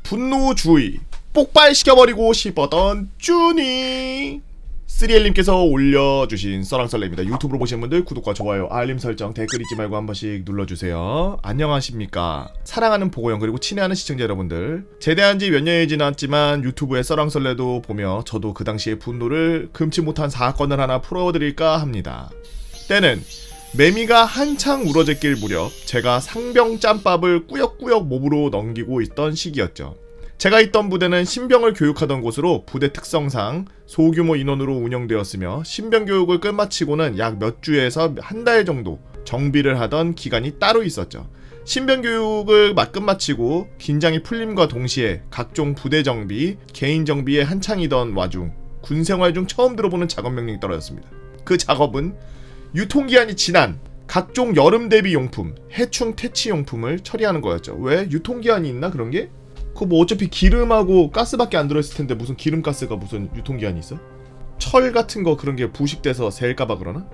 분노주의 폭발시켜버리고 싶었던 쭈니 3L님께서 올려주신 썰랑썰레입니다. 유튜브로 보시는 분들 구독과 좋아요, 알림 설정, 댓글 잊지 말고 한 번씩 눌러주세요. 안녕하십니까. 사랑하는 보고형 그리고 친애하는 시청자 여러분들, 제대한 지 몇 년이 지났지만 유튜브에 썰랑썰레도 보며 저도 그 당시의 분노를 금치 못한 사건을 하나 풀어드릴까 합니다. 때는 매미가 한창 우러제낄 무렵 제가 상병 짬밥을 꾸역꾸역 몸으로 넘기고 있던 시기였죠. 제가 있던 부대는 신병을 교육하던 곳으로 부대 특성상 소규모 인원으로 운영되었으며 신병 교육을 끝마치고는 약 몇 주에서 한 달 정도 정비를 하던 기간이 따로 있었죠. 신병 교육을 끝마치고 긴장이 풀림과 동시에 각종 부대 정비, 개인 정비에 한창이던 와중 군생활 중 처음 들어보는 작업 명령이 떨어졌습니다. 그 작업은 유통기한이 지난 각종 여름 대비 용품, 해충 퇴치 용품을 처리하는 거였죠. 왜? 유통기한이 있나 그런 게? 그거 뭐 어차피 기름하고 가스밖에 안 들어있을 텐데 무슨 기름가스가 무슨 유통기한이 있어? 철 같은 거 그런 게 부식돼서 새일까봐 그러나?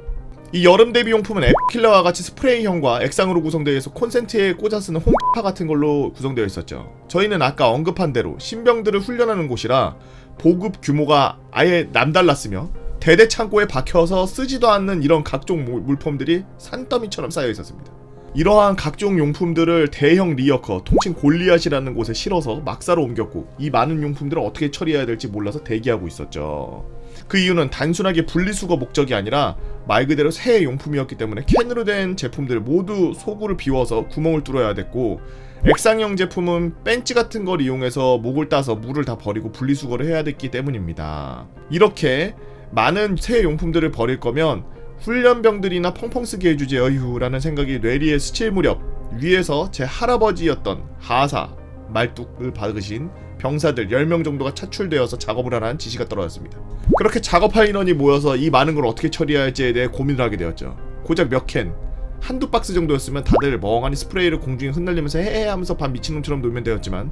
이 여름 대비 용품은 에프킬러와 같이 스프레이형과 액상으로 구성되어 있어 콘센트에 꽂아 쓰는 홈파 같은 걸로 구성되어 있었죠. 저희는 아까 언급한 대로 신병들을 훈련하는 곳이라 보급 규모가 아예 남달랐으며 대대 창고에 박혀서 쓰지도 않는 이런 각종 물품들이 산더미처럼 쌓여 있었습니다. 이러한 각종 용품들을 대형 리어커, 통칭 골리앗이라는 곳에 실어서 막사로 옮겼고 이 많은 용품들을 어떻게 처리해야 될지 몰라서 대기하고 있었죠. 그 이유는 단순하게 분리수거 목적이 아니라 말 그대로 새 용품이었기 때문에 캔으로 된 제품들 모두 소구를 비워서 구멍을 뚫어야 됐고, 액상형 제품은 벤치 같은 걸 이용해서 목을 따서 물을 다 버리고 분리수거를 해야 됐기 때문입니다. 이렇게 많은 새 용품들을 버릴 거면 훈련병들이나 펑펑 쓰게 해주지 어휴라는 생각이 뇌리에 스칠 무렵 위에서 제 할아버지였던 하사 말뚝을 박으신 병사들 10명 정도가 차출되어서 작업을 하라는 지시가 떨어졌습니다. 그렇게 작업할 인원이 모여서 이 많은 걸 어떻게 처리해야 할지에 대해 고민을 하게 되었죠. 고작 몇 캔, 한두 박스 정도였으면 다들 멍하니 스프레이를 공중에 흩날리면서 헤헤 하면서 반 미친놈처럼 놀면 되었지만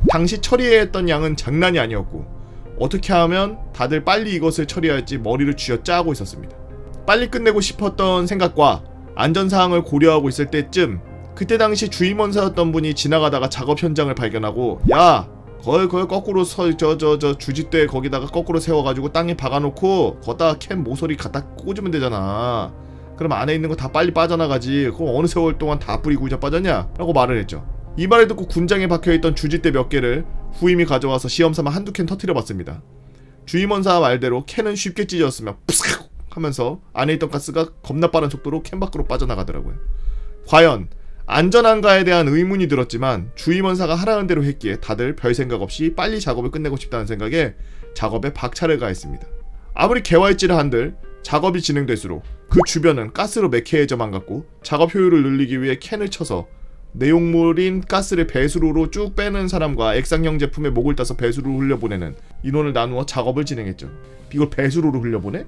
당시 처리해야 했던 양은 장난이 아니었고 어떻게 하면 다들 빨리 이것을 처리할지 머리를 쥐어짜고 있었습니다. 빨리 끝내고 싶었던 생각과 안전사항을 고려하고 있을 때쯤 그때 당시 주임원사였던 분이 지나가다가 작업 현장을 발견하고, 야 거기 거꾸로 주짓대 거기다가 거꾸로 세워가지고 땅에 박아놓고 거기다가 캔 모서리 갖다 꽂으면 되잖아. 그럼 안에 있는 거 다 빨리 빠져나가지. 그럼 어느 세월 동안 다 뿌리고 이제 빠졌냐? 라고 말을 했죠. 이 말을 듣고 군장에 박혀있던 주짓대 몇 개를 후임이 가져와서 시험삼아 한두 캔 터뜨려봤습니다. 주임원사 말대로 캔은 쉽게 찢어졌으며 푸삭 하면서 안에 있던 가스가 겁나 빠른 속도로 캔 밖으로 빠져나가더라고요. 과연 안전한가에 대한 의문이 들었지만 주임원사가 하라는 대로 했기에 다들 별 생각 없이 빨리 작업을 끝내고 싶다는 생각에 작업에 박차를 가했습니다. 아무리 개화했지를 한들 작업이 진행될수록 그 주변은 가스로 매캐해져만 갔고, 작업 효율을 늘리기 위해 캔을 쳐서 내용물인 가스를 배수로로 쭉 빼는 사람과 액상형 제품에 목을 따서 배수로로 흘려보내는 인원을 나누어 작업을 진행했죠. 이걸 배수로로 흘려보내?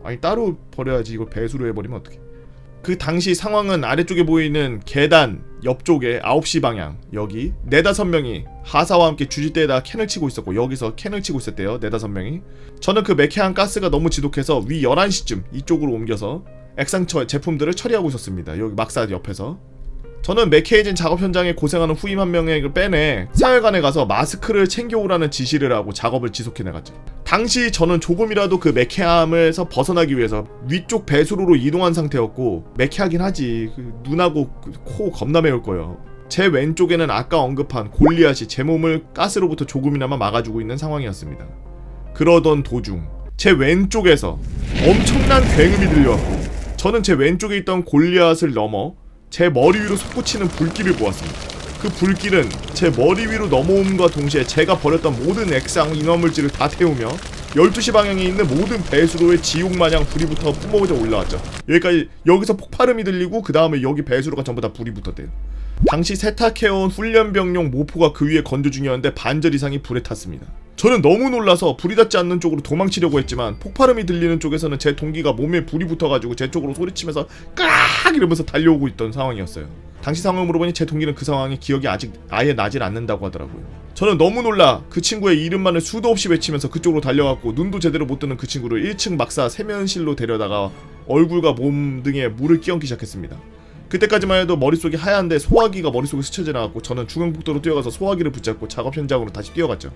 아니 따로 버려야지. 이걸 배수로 해버리면 어떡해. 그 당시 상황은 아래쪽에 보이는 계단 옆쪽에 9시 방향, 여기 4-5명이 하사와 함께 주짓대에다가 캔을 치고 있었고 여기서 캔을 치고 있었대요. 4-5명이. 저는 그 매캐한 가스가 너무 지독해서 위 11시쯤 이쪽으로 옮겨서 액상 제품들을 처리하고 있었습니다. 여기 막사 옆에서. 저는 매캐해진 작업 현장에 고생하는 후임 한 명을 빼내 사회관에 가서 마스크를 챙겨오라는 지시를 하고 작업을 지속해나갔죠. 당시 저는 조금이라도 그 매캐함에서 벗어나기 위해서 위쪽 배수로로 이동한 상태였고, 매캐하긴 하지. 눈하고 코 겁나 매울 거예요. 제 왼쪽에는 아까 언급한 골리앗이 제 몸을 가스로부터 조금이나마 막아주고 있는 상황이었습니다. 그러던 도중 제 왼쪽에서 엄청난 굉음이 들려왔고, 저는 제 왼쪽에 있던 골리앗을 넘어 제 머리 위로 솟구치는 불길을 보았습니다. 그 불길은 제 머리 위로 넘어옴과 동시에 제가 버렸던 모든 액상 인화물질을 다 태우며 12시 방향에 있는 모든 배수로에 지옥마냥 불이 붙어 뿜어져 올라왔죠. 여기서 폭발음이 들리고 그 다음에 여기 배수로가 전부 다 불이 붙었대요. 당시 세탁해온 훈련병용 모포가 그 위에 건조 중이었는데 반절 이상이 불에 탔습니다. 저는 너무 놀라서 불이 닿지 않는 쪽으로 도망치려고 했지만 폭발음이 들리는 쪽에서는 제 동기가 몸에 불이 붙어가지고 제 쪽으로 소리치면서 깍 이러면서 달려오고 있던 상황이었어요. 당시 상황을 물어보니 제 동기는 그 상황이 기억이 아직 아예 나질 않는다고 하더라고요. 저는 너무 놀라 그 친구의 이름만을 수도 없이 외치면서 그쪽으로 달려갔고, 눈도 제대로 못 뜨는 그 친구를 1층 막사 세면실로 데려다가 얼굴과 몸 등에 물을 끼얹기 시작했습니다. 그때까지만 해도 머릿속이 하얀데 소화기가 머릿속에 스쳐 지나갔고 저는 중앙북도로 뛰어가서 소화기를 붙잡고 작업 현장으로 다시 뛰어갔죠.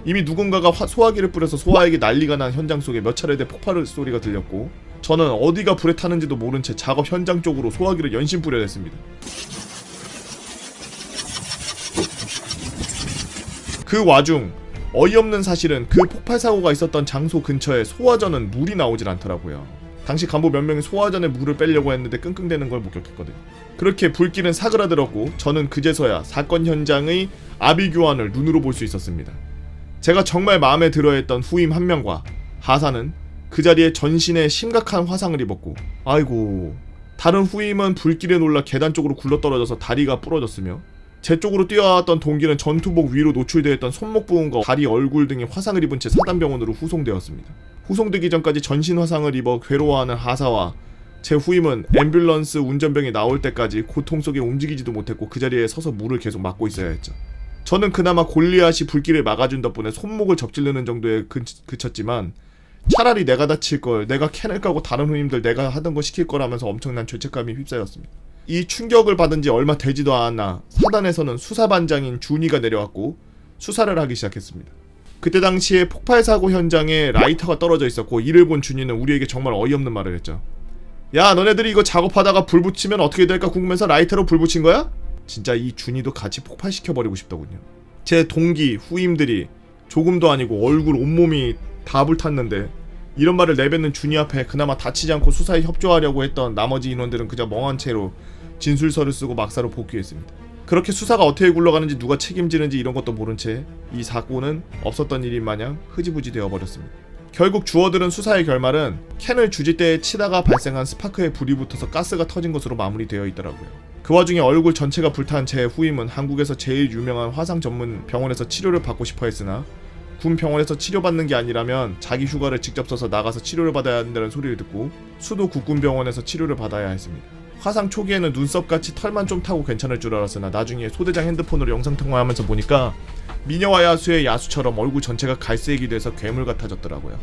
이미 누군가가 소화기를 뿌려서 소화액이 난리가 난 현장 속에 몇 차례대 폭발 소리가 들렸고 저는 어디가 불에 타는지도 모른 채 작업 현장 쪽으로 소화기를 연신 뿌려댔습니다. 그 와중 어이없는 사실은 그 폭발 사고가 있었던 장소 근처에 소화전은 물이 나오질 않더라고요. 당시 간부 몇 명이 소화전에 물을 빼려고 했는데 끙끙대는 걸 목격했거든요. 그렇게 불길은 사그라들었고 저는 그제서야 사건 현장의 아비규환을 눈으로 볼 수 있었습니다. 제가 정말 마음에 들어했던 후임 한 명과 하사는 그 자리에 전신에 심각한 화상을 입었고 아이고 다른 후임은 불길에 놀라 계단 쪽으로 굴러떨어져서 다리가 부러졌으며 제 쪽으로 뛰어왔던 동기는 전투복 위로 노출되어 있던 손목 부분과 다리, 얼굴 등에 화상을 입은 채 사단병원으로 후송되었습니다. 후송되기 전까지 전신 화상을 입어 괴로워하는 하사와 제 후임은 앰뷸런스 운전병이 나올 때까지 고통 속에 움직이지도 못했고 그 자리에 서서 물을 계속 맞고 있어야 했죠. 저는 그나마 골리앗이 불길을 막아준 덕분에 손목을 접질르는 정도에 그쳤지만 차라리 내가 다칠걸, 내가 캔을 까고 다른 후임들 내가 하던 거 시킬 거라면서 엄청난 죄책감이 휩싸였습니다. 이 충격을 받은 지 얼마 되지도 않았나 사단에서는 수사반장인 준이가 내려왔고 수사를 하기 시작했습니다. 그때 당시에 폭발 사고 현장에 라이터가 떨어져 있었고 이를 본 준이는 우리에게 정말 어이없는 말을 했죠. 야, 너네들이 이거 작업하다가 불 붙이면 어떻게 될까 궁금해서 라이터로 불 붙인 거야? 진짜 이 준이도 같이 폭발시켜버리고 싶더군요. 제 동기, 후임들이 조금도 아니고 얼굴 온몸이 다 불탔는데 이런 말을 내뱉는 준이 앞에 그나마 다치지 않고 수사에 협조하려고 했던 나머지 인원들은 그저 멍한 채로 진술서를 쓰고 막사로 복귀했습니다. 그렇게 수사가 어떻게 굴러가는지 누가 책임지는지 이런 것도 모른 채 이 사고는 없었던 일인 마냥 흐지부지 되어버렸습니다. 결국 주어들은 수사의 결말은 캔을 주짓대에 치다가 발생한 스파크에 불이 붙어서 가스가 터진 것으로 마무리되어 있더라고요. 그 와중에 얼굴 전체가 불탄 제 후임은 한국에서 제일 유명한 화상 전문 병원에서 치료를 받고 싶어 했으나 군 병원에서 치료받는 게 아니라면 자기 휴가를 직접 써서 나가서 치료를 받아야 한다는 소리를 듣고 수도 국군병원에서 치료를 받아야 했습니다. 화상 초기에는 눈썹같이 털만 좀 타고 괜찮을 줄 알았으나 나중에 소대장 핸드폰으로 영상통화하면서 보니까 미녀와 야수의 야수처럼 얼굴 전체가 갈색이 돼서 괴물 같아졌더라고요.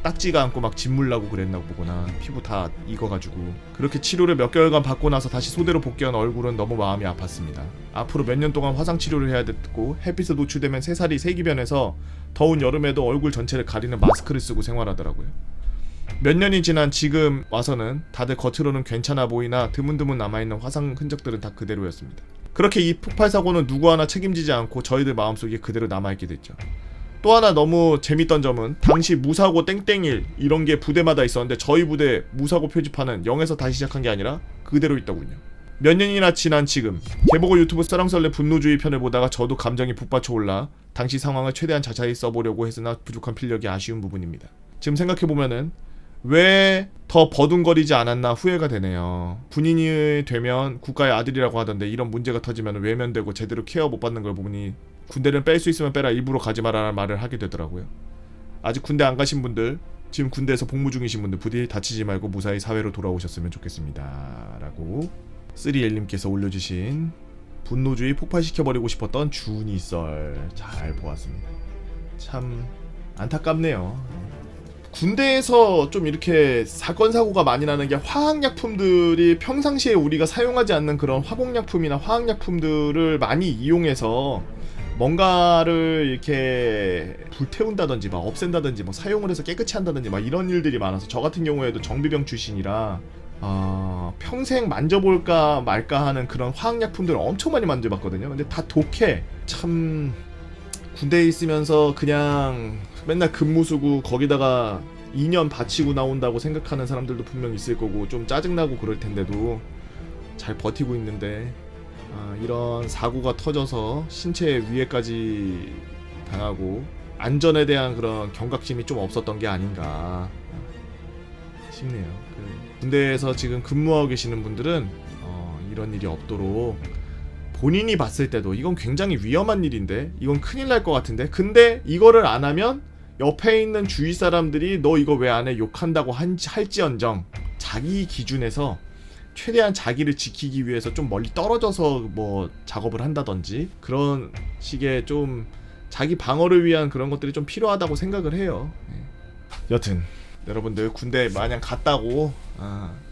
딱지가 않고 막 진물 나고 그랬나 보구나. 피부 다 익어가지고. 그렇게 치료를 몇 개월간 받고 나서 다시 소대로 복귀한 얼굴은 너무 마음이 아팠습니다. 앞으로 몇 년 동안 화상 치료를 해야 됐고 햇빛에 노출되면 새살이 색이 변해서 더운 여름에도 얼굴 전체를 가리는 마스크를 쓰고 생활하더라고요. 몇 년이 지난 지금 와서는 다들 겉으로는 괜찮아 보이나 드문드문 남아있는 화상 흔적들은 다 그대로였습니다. 그렇게 이 폭발 사고는 누구 하나 책임지지 않고 저희들 마음속에 그대로 남아있게 됐죠. 또 하나 너무 재밌던 점은 당시 무사고 땡땡일 이런 게 부대마다 있었는데 저희 부대 무사고 표지판은 0에서 다시 시작한 게 아니라 그대로 있더군요. 몇 년이나 지난 지금 개보고 유튜브 썰렁썰레 분노주의 편을 보다가 저도 감정이 북받쳐 올라 당시 상황을 최대한 자세히 써보려고 했으나 부족한 필력이 아쉬운 부분입니다. 지금 생각해보면은 왜 더 버둥거리지 않았나 후회가 되네요. 군인이 되면 국가의 아들이라고 하던데 이런 문제가 터지면 외면되고 제대로 케어 못 받는 걸 보니 군대는 뺄 수 있으면 빼라, 일부러 가지 마라는 말을 하게 되더라고요. 아직 군대 안 가신 분들, 지금 군대에서 복무 중이신 분들 부디 다치지 말고 무사히 사회로 돌아오셨으면 좋겠습니다 라고 3L님께서 올려주신 분노주의 폭발시켜버리고 싶었던 준이 썰 잘 보았습니다. 참 안타깝네요. 군대에서 좀 이렇게 사건 사고가 많이 나는 게 화학약품들이 평상시에 우리가 사용하지 않는 그런 화공약품이나 화학약품들을 많이 이용해서 뭔가를 이렇게 불태운다든지 막 없앤다든지 뭐 사용을 해서 깨끗이 한다든지 막 이런 일들이 많아서 저 같은 경우에도 정비병 출신이라 평생 만져볼까 말까 하는 그런 화학약품들을 엄청 많이 만져봤거든요. 근데 다 독해. 참 군대에 있으면서 그냥 맨날 근무 수고 거기다가 2년 바치고 나온다고 생각하는 사람들도 분명 있을 거고 좀 짜증나고 그럴 텐데도 잘 버티고 있는데 이런 사고가 터져서 신체 위해까지 당하고 안전에 대한 그런 경각심이 좀 없었던 게 아닌가 싶네요. 군대에서 지금 근무하고 계시는 분들은 이런 일이 없도록 본인이 봤을 때도 이건 굉장히 위험한 일인데 이건 큰일 날 것 같은데 근데 이거를 안 하면 옆에 있는 주위 사람들이 너 이거 왜 안 해 욕한다고 할지언정 자기 기준에서 최대한 자기를 지키기 위해서 좀 멀리 떨어져서 뭐 작업을 한다든지 그런 식의 좀 자기 방어를 위한 그런 것들이 좀 필요하다고 생각을 해요. 여튼 여러분들 군대 마냥 갔다고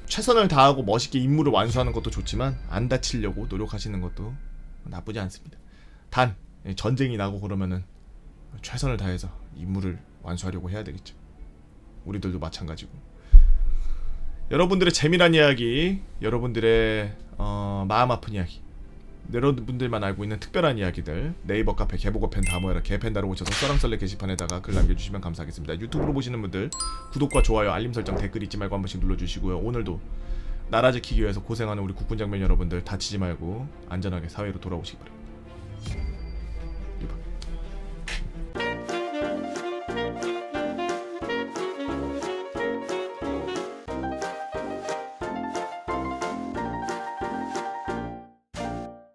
최선을 다하고 멋있게 임무를 완수하는 것도 좋지만 안 다치려고 노력하시는 것도 나쁘지 않습니다. 단 전쟁이 나고 그러면은 최선을 다해서 임무를 완수하려고 해야 되겠죠. 우리들도 마찬가지고. 여러분들의 재미난 이야기, 여러분들의 마음 아픈 이야기, 여러분들만 알고 있는 특별한 이야기들 네이버 카페 개보고팬 다 모여라 개팬다로 오셔서 썰렁썰레 게시판에다가 글 남겨주시면 감사하겠습니다. 유튜브로 보시는 분들 구독과 좋아요 알림 설정 댓글 잊지 말고 한 번씩 눌러주시고요. 오늘도 나라 지키기 위해서 고생하는 우리 국군장병 여러분들 다치지 말고 안전하게 사회로 돌아오시기 바랍니다.